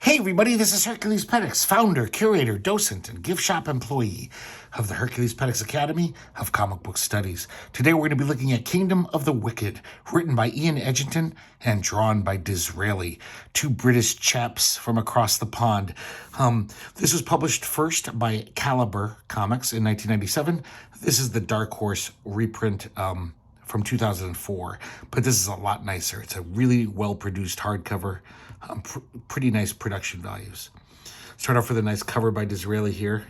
Hey everybody, this is herculespetix, founder, curator, docent, and gift shop employee of the herculespetix Academy of Comic Book Studies. Today we're going to be looking at Kingdom of the Wicked, written by Edginton and drawn by Disraeli, two British chaps from across the pond. This was published first by Caliber Comics in 1997. This is the Dark Horse reprint from 2004, but this is a lot nicer. It's a really well-produced hardcover. Pretty nice production values. Start off with a nice cover by Disraeli here.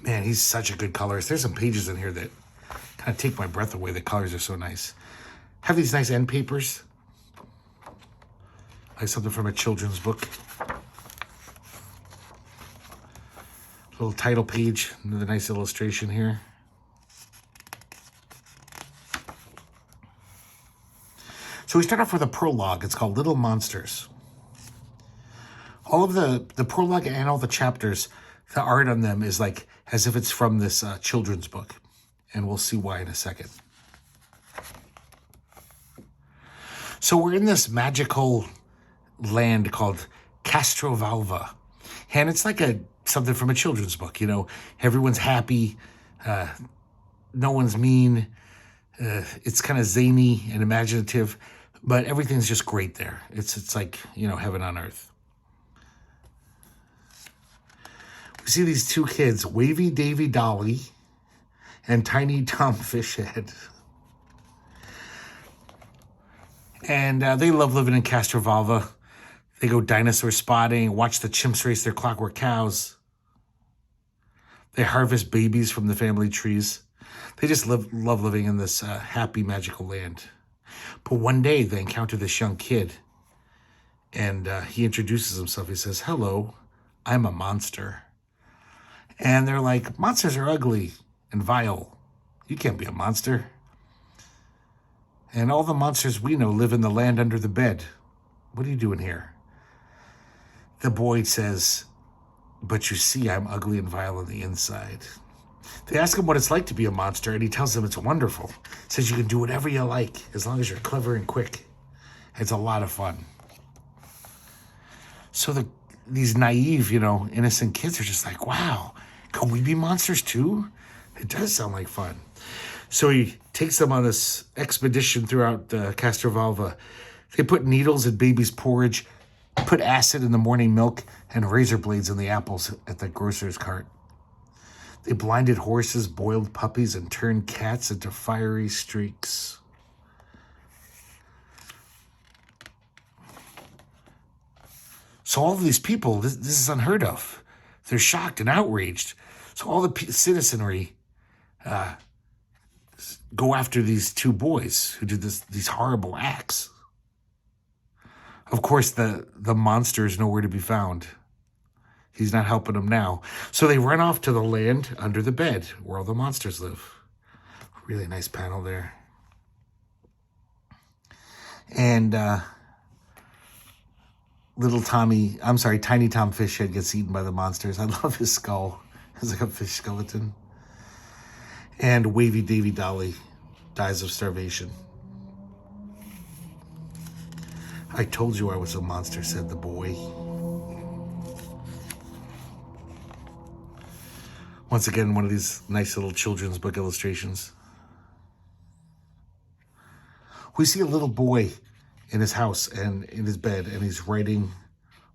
Man, he's such a good colorist. There's some pages in here that kind of take my breath away. The colors are so nice. Have these nice end papers. Like something from a children's book. Little title page, another nice illustration here. So we start off with a prologue. It's called Little Monsters. All of the prologue and all the chapters, the art on them is like as if it's from this children's book. And we'll see why in a second. So we're in this magical land called Castrovalva. And it's like something from a children's book. You know, everyone's happy. No one's mean. It's kind of zany and imaginative. But everything's just great there. It's like, you know, heaven on earth. We see these two kids, Wavy Davy Dolly and Tiny Tom Fishhead. And they love living in Castrovalva. They go dinosaur spotting, watch the chimps race their clockwork cows. They harvest babies from the family trees. They just love living in this happy, magical land. But one day they encounter this young kid, and he introduces himself. He says, "Hello, I'm a monster." And they're like, "Monsters are ugly and vile. You can't be a monster. And all the monsters we know live in the land under the bed. What are you doing here?" The boy says, "But you see, I'm ugly and vile on the inside." They ask him what it's like to be a monster, and he tells them it's wonderful. He says you can do whatever you like, as long as you're clever and quick. It's a lot of fun. So these naive, innocent kids are just like, wow, can we be monsters too? It does sound like fun. So he takes them on this expedition throughout Castrovalva. They put needles in baby's porridge, put acid in the morning milk, and razor blades in the apples at the grocer's cart. They blinded horses, boiled puppies, and turned cats into fiery streaks. So all of these people, this is unheard of. They're shocked and outraged. So all the citizenry go after these two boys who did these horrible acts. Of course, the monster is nowhere to be found. He's not helping them now. So they run off to the land under the bed where all the monsters live. Really nice panel there. And Tiny Tom Fishhead gets eaten by the monsters. I love his skull. It's like a fish skeleton. And Wavy Davy Dolly dies of starvation. "I told you I was a monster," said the boy. Once again, one of these nice little children's book illustrations. We see a little boy in his house and in his bed, and he's writing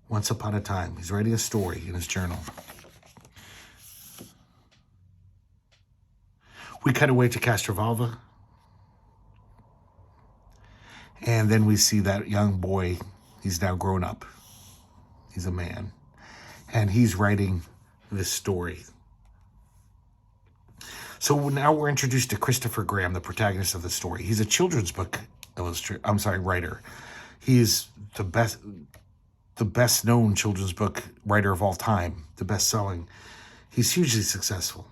Once Upon a Time. He's writing a story in his journal. We cut away to Castrovalva. And then we see that young boy. He's now grown up. He's a man. And he's writing this story. So now we're introduced to Christopher Graham, the protagonist of the story. He's a children's book writer. He's the best known children's book writer of all time, the best selling. He's hugely successful.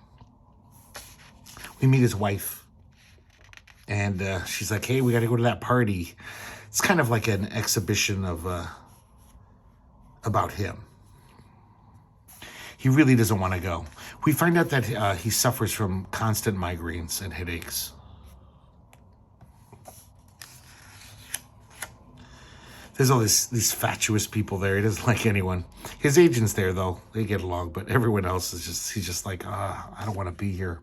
We meet his wife, and she's like, "Hey, we got to go to that party." It's kind of like an exhibition of about him. He really doesn't want to go. We find out that he suffers from constant migraines and headaches. There's all these fatuous people there. He doesn't like anyone. His agent's there, though. They get along, but everyone else is he's just like, I don't want to be here.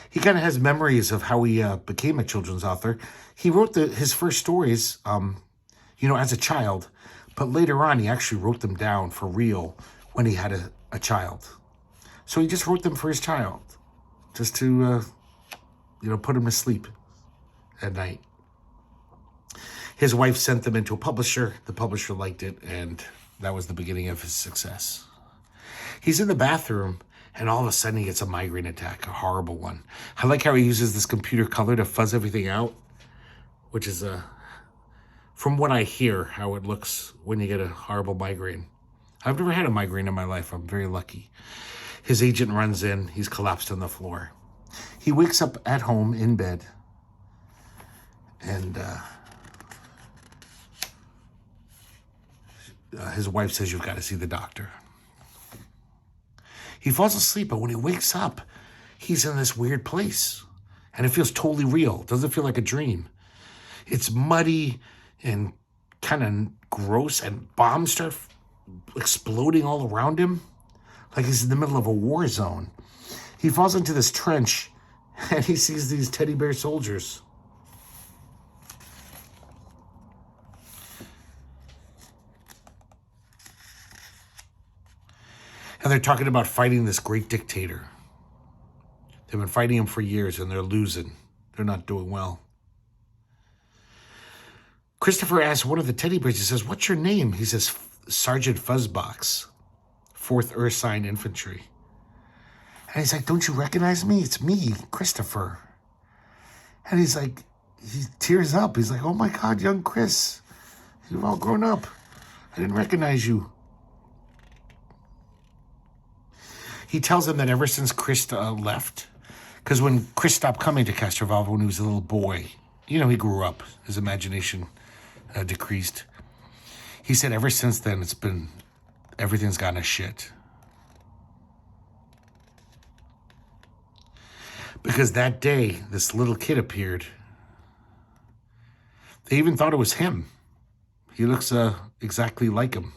He kind of has memories of how he became a children's author. He wrote his first stories, as a child, but later on he actually wrote them down for real when he had a child. So he just wrote them for his child, just to, put him to sleep at night. His wife sent them into a publisher. The publisher liked it, and that was the beginning of his success. He's in the bathroom, and all of a sudden he gets a migraine attack, a horrible one. I like how he uses this computer color to fuzz everything out, which is, from what I hear, how it looks when you get a horrible migraine. I've never had a migraine in my life. I'm very lucky. His agent runs in. He's collapsed on the floor. He wakes up at home in bed, and his wife says, "You've got to see the doctor." He falls asleep, but when he wakes up, he's in this weird place. And it feels totally real. It doesn't feel like a dream. It's muddy and kind of gross, and bombs start exploding all around him, like he's in the middle of a war zone. He falls into this trench, and he sees these teddy bear soldiers. And they're talking about fighting this great dictator. They've been fighting him for years, and they're losing. They're not doing well. Christopher asks one of the teddy bears, he says, "What's your name?" He says, "Sergeant Fuzzbox, 4th Ursine Infantry." And he's like, "Don't you recognize me? It's me, Christopher." And he's like, he tears up. He's like, "Oh my God, young Chris, you've all grown up. I didn't recognize you." He tells him that ever since Chris left, because when Chris stopped coming to Castrovalva when he was a little boy, he grew up. His imagination decreased. He said ever since then, everything's gone to shit. Because that day, this little kid appeared. They even thought it was him. He looks exactly like him.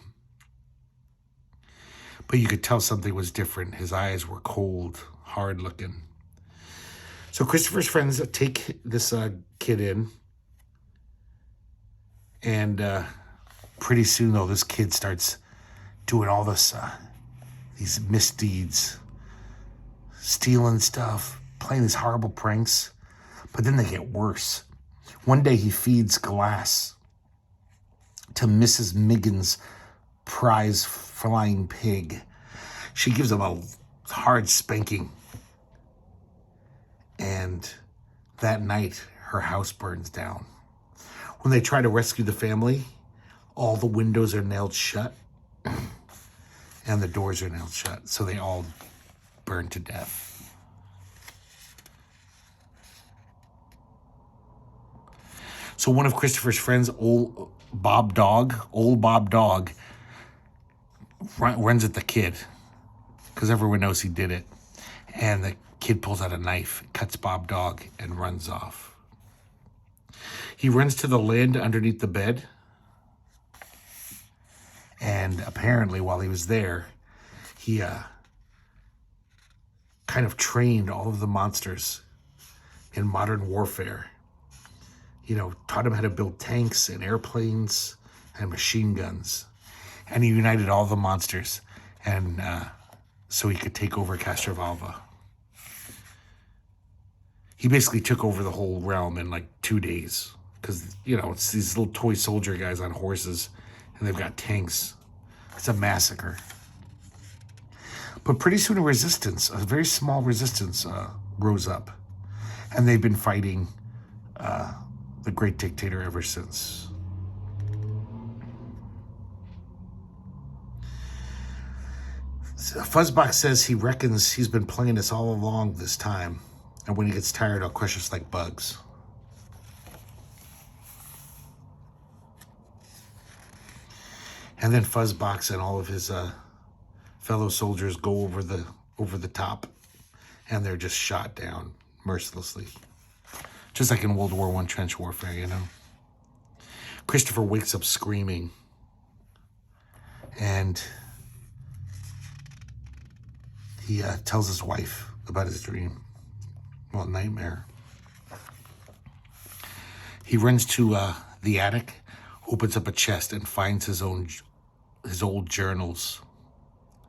But you could tell something was different. His eyes were cold, hard looking. So Christopher's friends take this kid in. And pretty soon, though, this kid starts doing all these misdeeds. Stealing stuff, playing these horrible pranks. But then they get worse. One day he feeds glass to Mrs. Miggin's prize flying pig. She gives him a hard spanking. And that night, her house burns down. When they try to rescue the family, all the windows are nailed shut and the doors are nailed shut. So they all burn to death. So one of Christopher's friends, old Bob Dog, runs at the kid because everyone knows he did it. And the kid pulls out a knife, cuts Bob Dog, and runs off. He runs to the lid underneath the bed. And apparently while he was there, he kind of trained all of the monsters in modern warfare. Taught him how to build tanks and airplanes and machine guns. And he united all the monsters, and so he could take over Castrovalva. He basically took over the whole realm in like 2 days. Because, it's these little toy soldier guys on horses, and they've got tanks. It's a massacre. But pretty soon a very small resistance, rose up. And they've been fighting the great dictator ever since. Fuzzbox says he reckons he's been playing this all along this time. And when he gets tired, he'll crush us like bugs. And then Fuzzbox and all of his fellow soldiers go over the top. And they're just shot down mercilessly. Just like in World War I trench warfare, Christopher wakes up screaming. And he tells his wife about his dream. Well, nightmare. He runs to the attic, opens up a chest, and finds his old journals,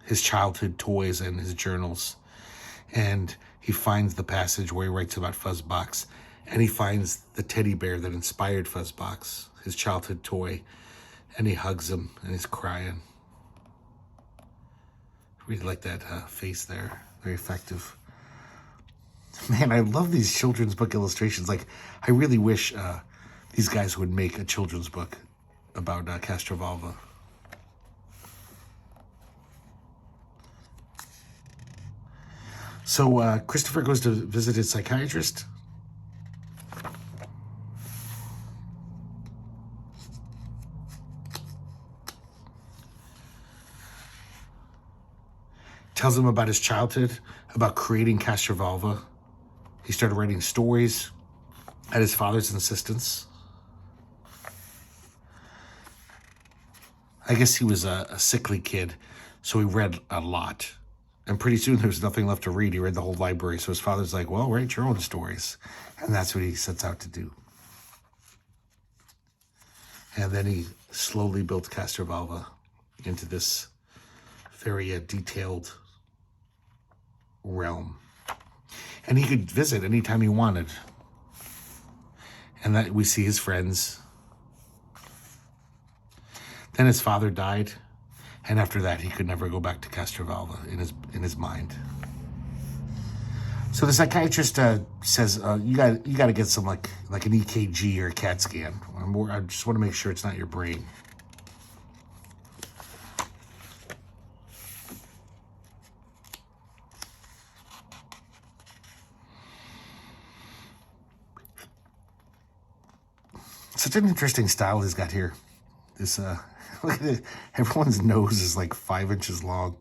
his childhood toys and his journals. And he finds the passage where he writes about Fuzzbox. And he finds the teddy bear that inspired Fuzzbox, his childhood toy. And he hugs him, and he's crying. Really like that face there. Very effective. Man, I love these children's book illustrations. Like, I really wish these guys would make a children's book about Castrovalva. So Christopher goes to visit his psychiatrist. Tells him about his childhood, about creating Castrovalva. He started writing stories at his father's insistence. I guess he was a sickly kid, so he read a lot. And pretty soon there was nothing left to read. He read the whole library. So his father's like, well, write your own stories. And that's what he sets out to do. And then he slowly built Castrovalva into this very detailed realm. And he could visit anytime he wanted. And that we see his friends. Then his father died. And after that, he could never go back to Castrovalva in his mind. So the psychiatrist says, you got to get some like an EKG or a CAT scan. I just want to make sure it's not your brain. Such an interesting style he's got here. This look at it. Everyone's nose is like 5 inches long.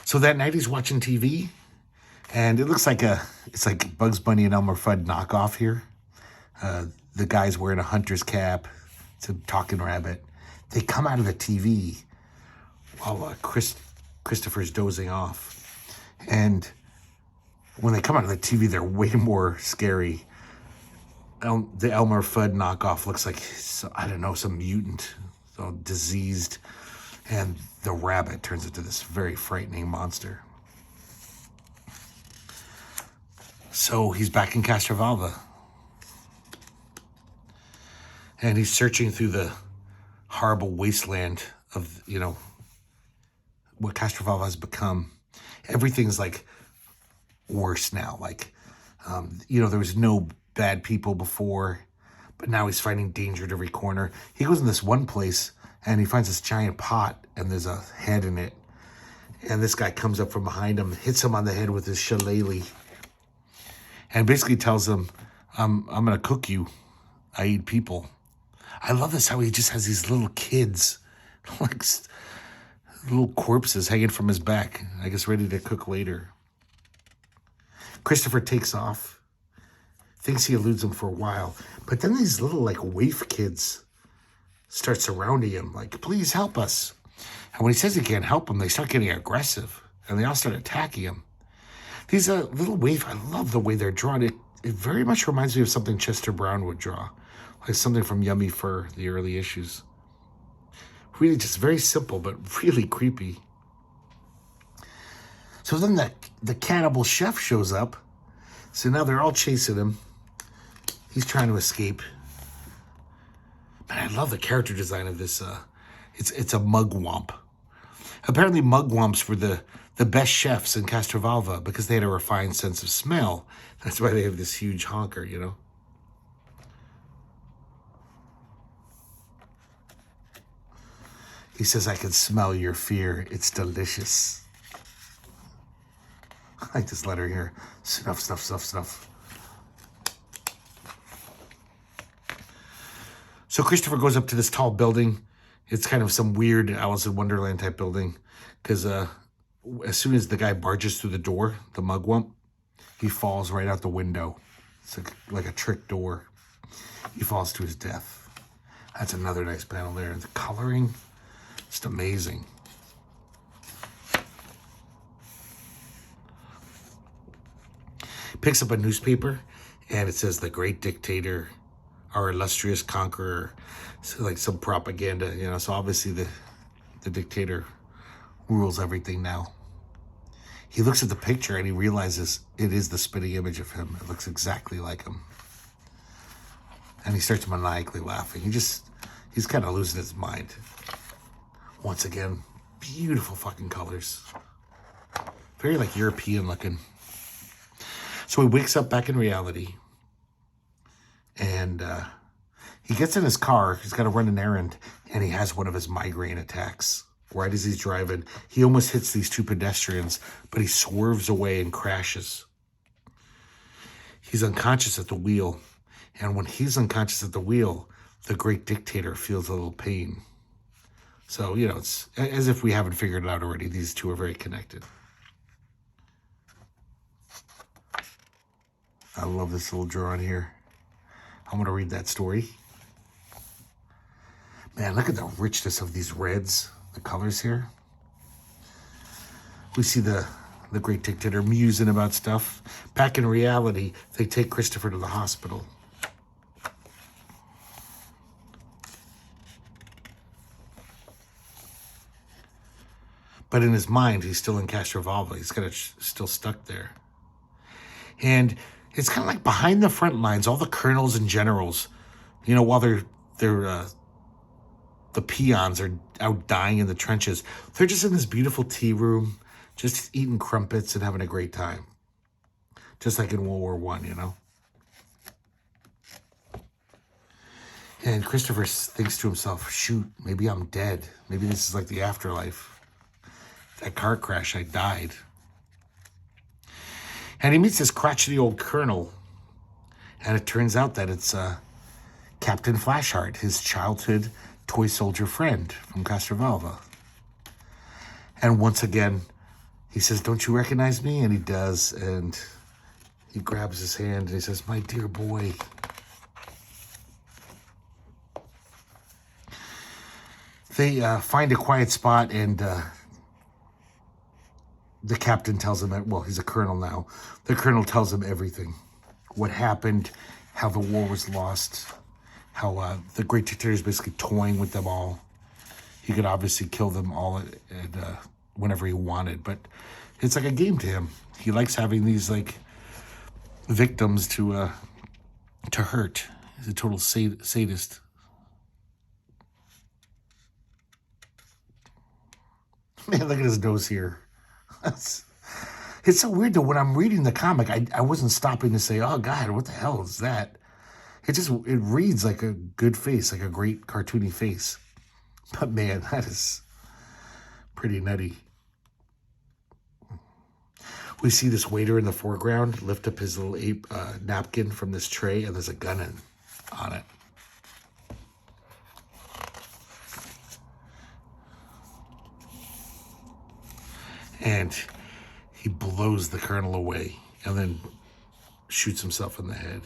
So that night he's watching TV, and it looks like it's like Bugs Bunny and Elmer Fudd knockoff here. The guy's wearing a hunter's cap. It's a talking rabbit. They come out of the TV while Christopher's dozing off. And when they come out of the TV, they're way more scary. The Elmer Fudd knockoff looks like, I don't know, some mutant, so diseased. And the rabbit turns into this very frightening monster. So he's back in Castrovalva. And he's searching through the horrible wasteland of, what Castrovalva has become. Everything's like worse now. Like, there was no bad people before, but now he's finding danger at every corner. He goes in this one place and he finds this giant pot and there's a head in it. And this guy comes up from behind him, hits him on the head with his shillelagh, and basically tells him, I'm going to cook you. I eat people. I love this, how he just has these little kids, like little corpses hanging from his back, I guess ready to cook later. Christopher takes off, thinks he eludes him for a while, but then these little waif kids start surrounding him, like, please help us. And when he says he can't help them, they start getting aggressive, and they all start attacking him. These little waif, I love the way they're drawn. It very much reminds me of something Chester Brown would draw, like something from Yummy Fur, the early issues. Really just very simple, but really creepy. So then the cannibal chef shows up. So now they're all chasing him. He's trying to escape. But I love the character design of this. It's a mugwump. Apparently mugwumps were the best chefs in Castrovalva because they had a refined sense of smell. That's why they have this huge honker, He says, I can smell your fear. It's delicious. I like this letter here. Snuff, snuff, snuff, snuff. So Christopher goes up to this tall building. It's kind of some weird Alice in Wonderland type building because as soon as the guy barges through the door, the mugwump, he falls right out the window. It's like a trick door. He falls to his death. That's another nice panel there. And the coloring, just amazing. Picks up a newspaper, and it says, "The great dictator, our illustrious conqueror." So like some propaganda, you know. So obviously the dictator rules everything now. He looks at the picture and he realizes it is the spitting image of him. It looks exactly like him. And he starts maniacally laughing. He's kind of losing his mind. Once again, beautiful fucking colors. Very like European looking. So he wakes up back in reality. And he gets in his car. He's got to run an errand. And he has one of his migraine attacks. Right as he's driving, he almost hits these two pedestrians, but he swerves away and crashes. He's unconscious at the wheel. And when he's unconscious at the wheel, the great dictator feels a little pain. So, you know, it's as if we haven't figured it out already. These two are very connected. I love this little drawing here. I'm going to read that story. Man, look at the richness of these reds, the colors here. We see the great dictator musing about stuff. Back in reality, they take Christopher to the hospital. But in his mind, he's still in Castrovalva. He's kind of still stuck there. And it's kind of like behind the front lines, all the colonels and generals, you know, while the peons are out dying in the trenches, they're just in this beautiful tea room, just eating crumpets and having a great time. Just like in World War I, you know? And Christopher thinks to himself, shoot, maybe I'm dead. Maybe this is like the afterlife. That car crash, I died. And he meets this crotchety old colonel. And it turns out that it's Captain Flashheart, his childhood toy soldier friend from Castrovalva. And once again, he says, don't you recognize me? And he does. And he grabs his hand and he says, my dear boy. They find a quiet spot, and the captain tells him, well, he's a colonel now. The colonel tells him everything. What happened, how the war was lost, how the great dictator is basically toying with them all. He could obviously kill them all whenever he wanted, but it's like a game to him. He likes having these like victims to hurt. He's a total sadist. Man, look at his nose here. It's so weird though. When I'm reading the comic, I wasn't stopping to say, oh God, what the hell is that? It reads like a good face, like a great cartoony face. But man, that is pretty nutty. We see this waiter in the foreground lift up his little napkin from this tray, and there's a gun on it. And he blows the colonel away and then shoots himself in the head.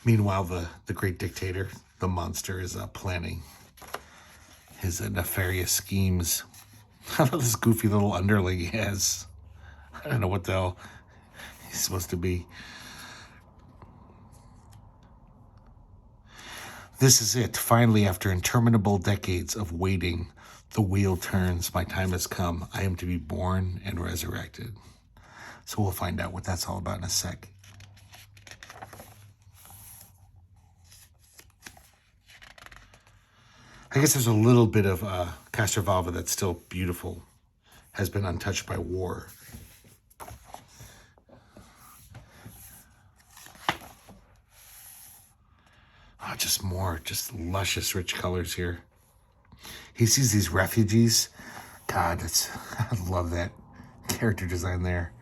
Meanwhile, the great dictator, the monster, is planning his nefarious schemes. I love this goofy little underling he has. I don't know what the hell he's supposed to be. This is it. Finally, after interminable decades of waiting, the wheel turns. My time has come. I am to be born and resurrected. So we'll find out what that's all about in a sec. I guess there's a little bit of Castrovalva that's still beautiful, has been untouched by war. Oh, just luscious, rich colors here. He sees these refugees. God, I love that character design there.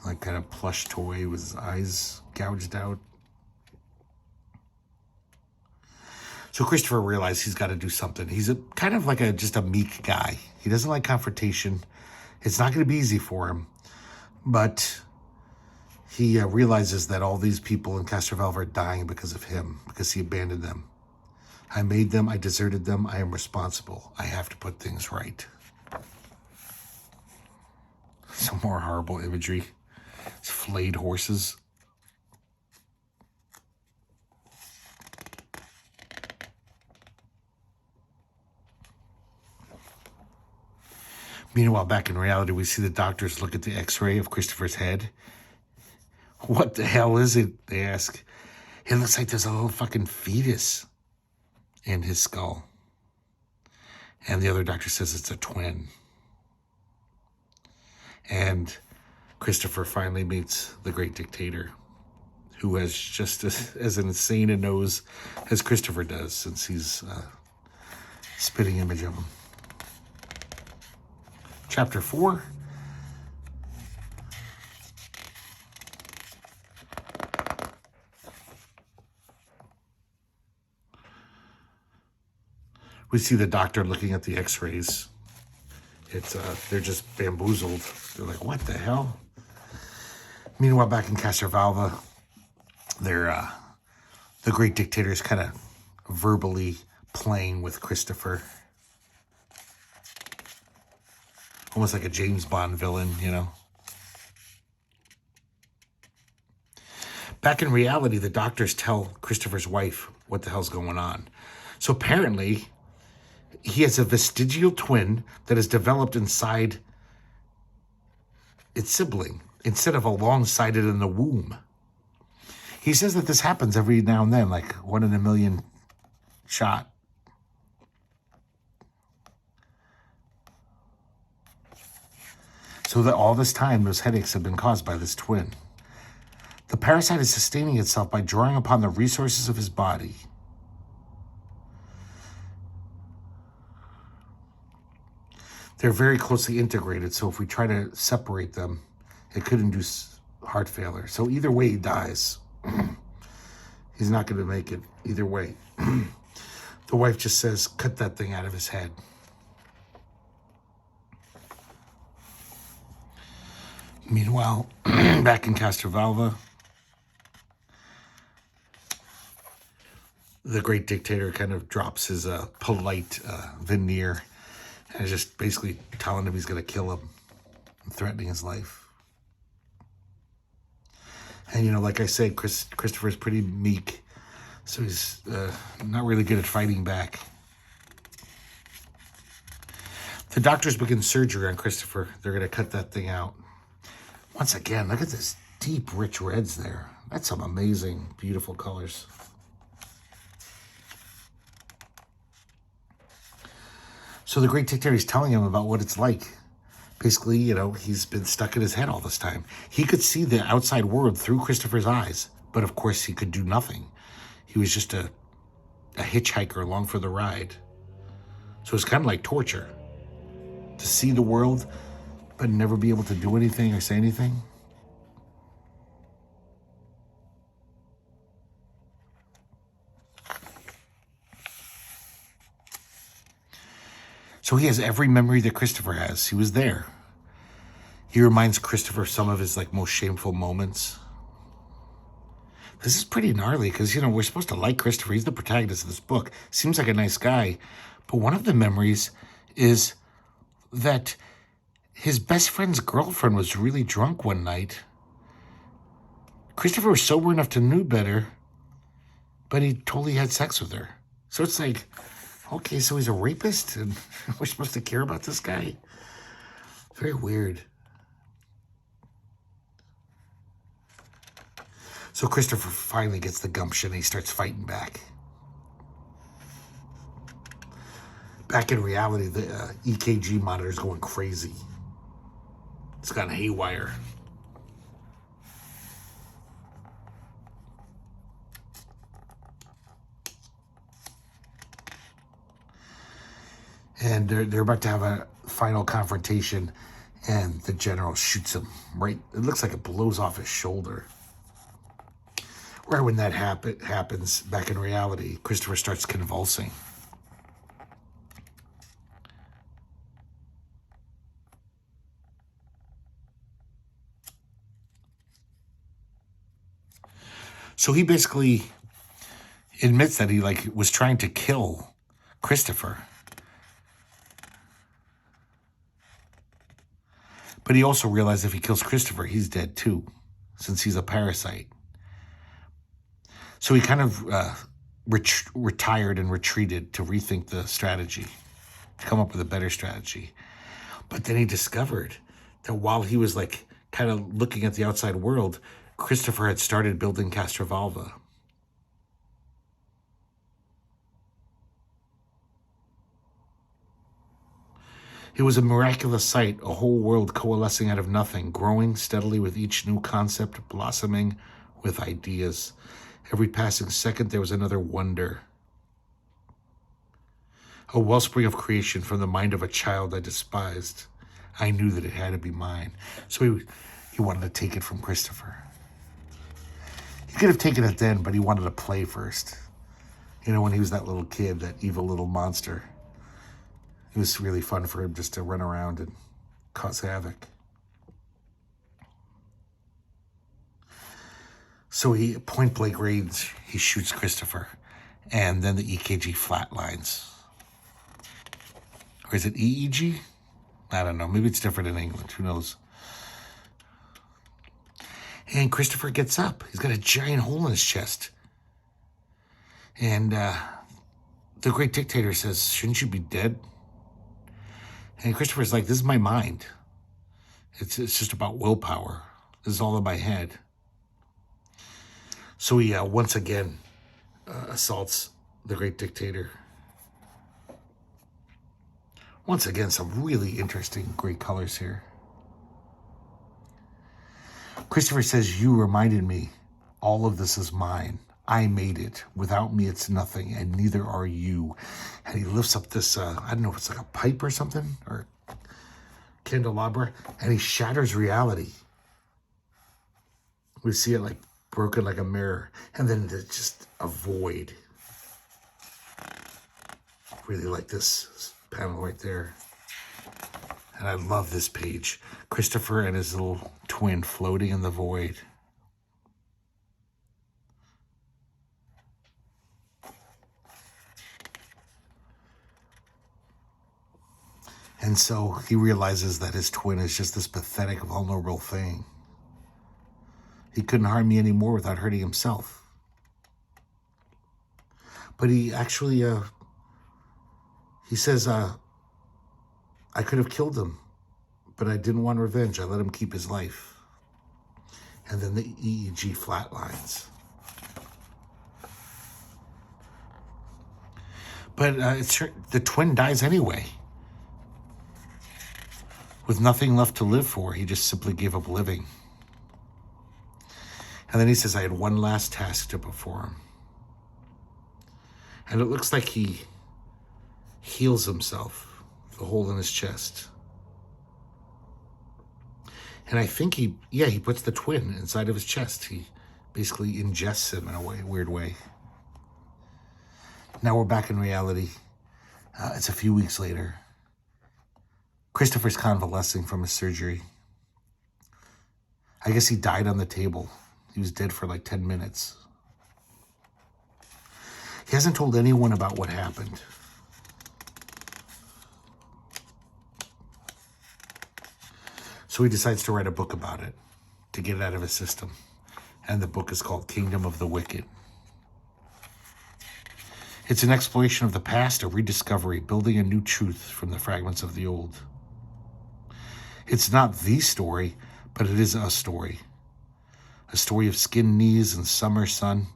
Like kind of plush toy with his eyes gouged out. So Christopher realized he's got to do something. He's kind of like just a meek guy. He doesn't like confrontation. It's not going to be easy for him. But he realizes that all these people in Castrovalva are dying because of him, because he abandoned them. I made them. I deserted them. I am responsible. I have to put things right. Some more horrible imagery. It's flayed horses. Meanwhile, back in reality, we see the doctors look at the x-ray of Christopher's head. What the hell is it? They ask. It looks like there's a little fucking fetus in his skull. And the other doctor says it's a twin. And Christopher finally meets the great dictator, who has just as insane a nose as Christopher does, since he's a spitting image of him. Chapter 4. We see the doctor looking at the x-rays. They're just bamboozled. They're like, what the hell? Meanwhile, back in Castrovalva, the great dictator is kind of verbally playing with Christopher. Almost like a James Bond villain, you know. Back in reality, the doctors tell Christopher's wife what the hell's going on. So apparently, he has a vestigial twin that is developed inside its sibling, instead of alongside it in the womb. He says that this happens every now and then, like 1 in a million shot. So that all this time, those headaches have been caused by this twin. The parasite is sustaining itself by drawing upon the resources of his body. They're very closely integrated, so if we try to separate them, it could induce heart failure. So either way, he dies. He's not going to make it either way. The wife just says, cut that thing out of his head. Meanwhile, back in Castrovalva, the great dictator kind of drops his polite veneer and is just basically telling him he's going to kill him and threatening his life. And, you know, like I said, Christopher's pretty meek, so he's not really good at fighting back. The doctors begin surgery on Christopher. They're going to cut that thing out. Once again, look at this deep, rich reds there. That's some amazing, beautiful colors. So the great dictator is telling him about what it's like. Basically, you know, he's been stuck in his head all this time. He could see the outside world through Christopher's eyes, but of course he could do nothing. He was just a hitchhiker along for the ride. So it's kind of like torture. To see the world, but never be able to do anything or say anything. So he has every memory that Christopher has. He was there. He reminds Christopher of some of his most shameful moments. This is pretty gnarly because, you know, we're supposed to like Christopher. He's the protagonist of this book. Seems like a nice guy. But one of the memories is that his best friend's girlfriend was really drunk one night. Christopher was sober enough to know better, but he totally had sex with her. So it's like, okay, so he's a rapist, and we're supposed to care about this guy? Very weird. So Christopher finally gets the gumption, and he starts fighting back. Back in reality, the EKG monitor is going crazy. It's gone haywire. And they're about to have a final confrontation, and the general shoots him right. It looks like it blows off his shoulder. Right when that happens back in reality, Christopher starts convulsing. So he basically admits that he was trying to kill Christopher. But he also realized if he kills Christopher, he's dead too, since he's a parasite. So he kind of retired and retreated to rethink the strategy, to come up with a better strategy. But then he discovered that while he was kind of looking at the outside world, Christopher had started building Castrovalva. It was a miraculous sight, a whole world coalescing out of nothing, growing steadily with each new concept, blossoming with ideas. Every passing second, there was another wonder. A wellspring of creation from the mind of a child I despised. I knew that it had to be mine. So he wanted to take it from Christopher. He could have taken it then, but he wanted to play first. When he was that little kid, that evil little monster. It was really fun for him just to run around and cause havoc. So he point blank range, he shoots Christopher, and then the EKG flatlines. Or is it EEG? I don't know. Maybe it's different in England. Who knows? And Christopher gets up. He's got a giant hole in his chest. And the great dictator says, "Shouldn't you be dead?" And Christopher's like, "This is my mind. It's just about willpower. This is all in my head." So he once again assaults the great dictator. Once again, some really interesting, great colors here. Christopher says, "You reminded me. All of this is mine. I made it. Without me, it's nothing, and neither are you." And he lifts up this, I don't know if it's like a pipe or something, or candelabra, and he shatters reality. We see it broken like a mirror, and then there's just a void. Really like this panel right there. And I love this page. Christopher and his little twin floating in the void. And so he realizes that his twin is just this pathetic, vulnerable thing. He couldn't harm me anymore without hurting himself. But he actually, he says, I could have killed him, but I didn't want revenge. I let him keep his life. And then the EEG flatlines. But the twin dies anyway. With nothing left to live for, he just simply gave up living. And then he says, "I had one last task to perform." And it looks like he heals himself, the hole in his chest. And I think he puts the twin inside of his chest. He basically ingests him in a weird way. Now we're back in reality. It's a few weeks later. Christopher's convalescing from his surgery. I guess he died on the table. He was dead for 10 minutes. He hasn't told anyone about what happened. So he decides to write a book about it, to get it out of his system. And the book is called Kingdom of the Wicked. It's an exploration of the past, a rediscovery, building a new truth from the fragments of the old. It's not the story, but it is a story. A story of skinned knees and summer sun,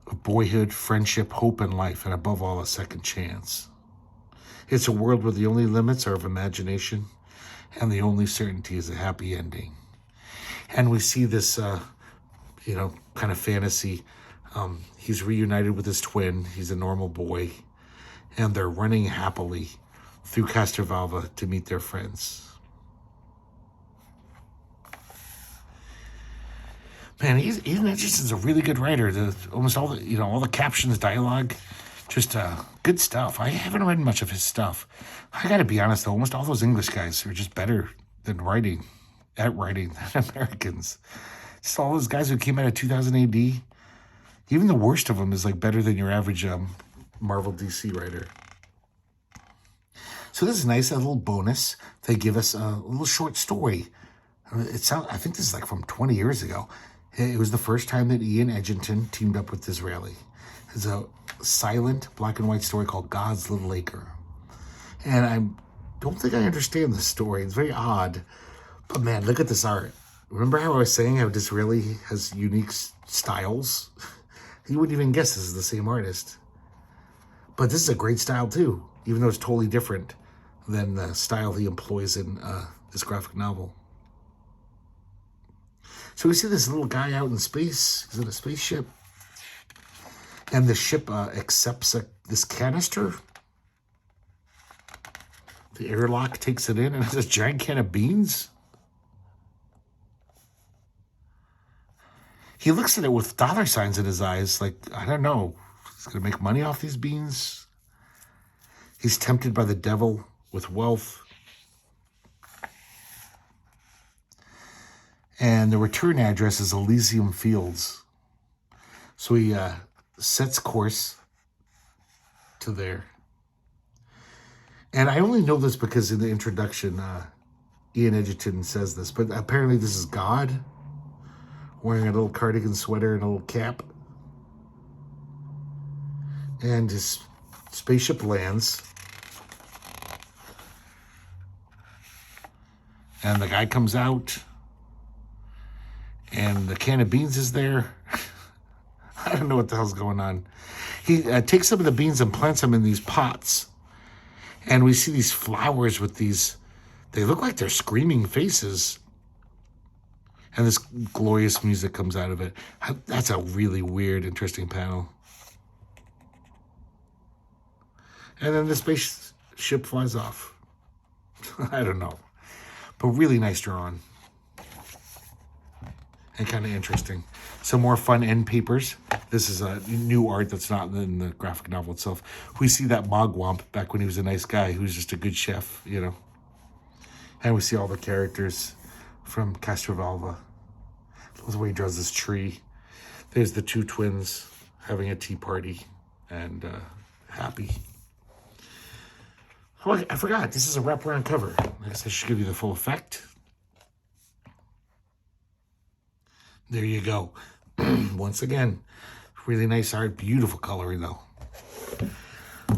of boyhood, friendship, hope, and life, and above all, a second chance. It's a world where the only limits are of imagination, and the only certainty is a happy ending. And we see this, kind of fantasy. He's reunited with his twin. He's a normal boy, and they're running happily through Castrovalva to meet their friends. Man, Ian Edginton's a really good writer. Almost all the, all the captions, dialogue, just good stuff. I haven't read much of his stuff. I got to be honest, though, almost all those English guys are just better than writing than Americans. Just all those guys who came out of 2000 AD. Even the worst of them is like better than your average Marvel DC writer. So this is nice, a little bonus. They give us a little short story. I think this is like from 20 years ago. It was the first time that Ian Edginton teamed up with Disraeli. It's a silent black and white story called God's Little Acre. And I don't think I understand the story. It's very odd. But man, look at this art. Remember how I was saying how Disraeli has unique styles? You wouldn't even guess this is the same artist. But this is a great style too, even though it's totally different than the style he employs in this graphic novel. So we see this little guy out in space. He's in a spaceship. And the ship accepts this canister. The airlock takes it in, and it's this giant can of beans. He looks at it with dollar signs in his eyes, like, I don't know, he's going to make money off these beans. He's tempted by the devil with wealth. And the return address is Elysium Fields. So he sets course to there. And I only know this because in the introduction, Ian Edginton says this, but apparently this is God wearing a little cardigan sweater and a little cap. And his spaceship lands. And the guy comes out. And the can of beans is there. I don't know what the hell's going on. He takes some of the beans and plants them in these pots. And we see these flowers with these, they look like they're screaming faces. And this glorious music comes out of it. That's a really weird, interesting panel. And then the spaceship flies off. I don't know. But really nice drawing. And kind of interesting. Some more fun end papers. This is a new art that's not in the graphic novel itself. We see that Mogwomp back when he was a nice guy who's just a good chef, And we see all the characters from Castrovalva. The way he draws this tree. There's the two twins having a tea party and happy. Oh, I forgot. This is a wraparound cover. I guess I should give you the full effect. There you go. Once again, really nice art. Beautiful coloring, though.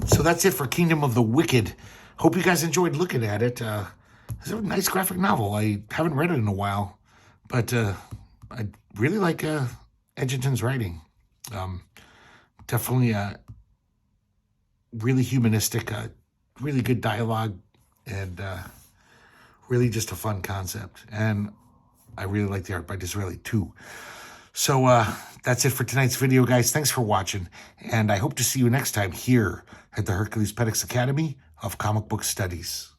So that's it for Kingdom of the Wicked. Hope you guys enjoyed looking at it. It's a nice graphic novel. I haven't read it in a while, but I really like Edginton's writing. Definitely really humanistic, really good dialogue, and really just a fun concept. And I really like the art by Disraeli too. So that's it for tonight's video, guys. Thanks for watching, and I hope to see you next time here at the Herculespetix Academy of Comic Book Studies.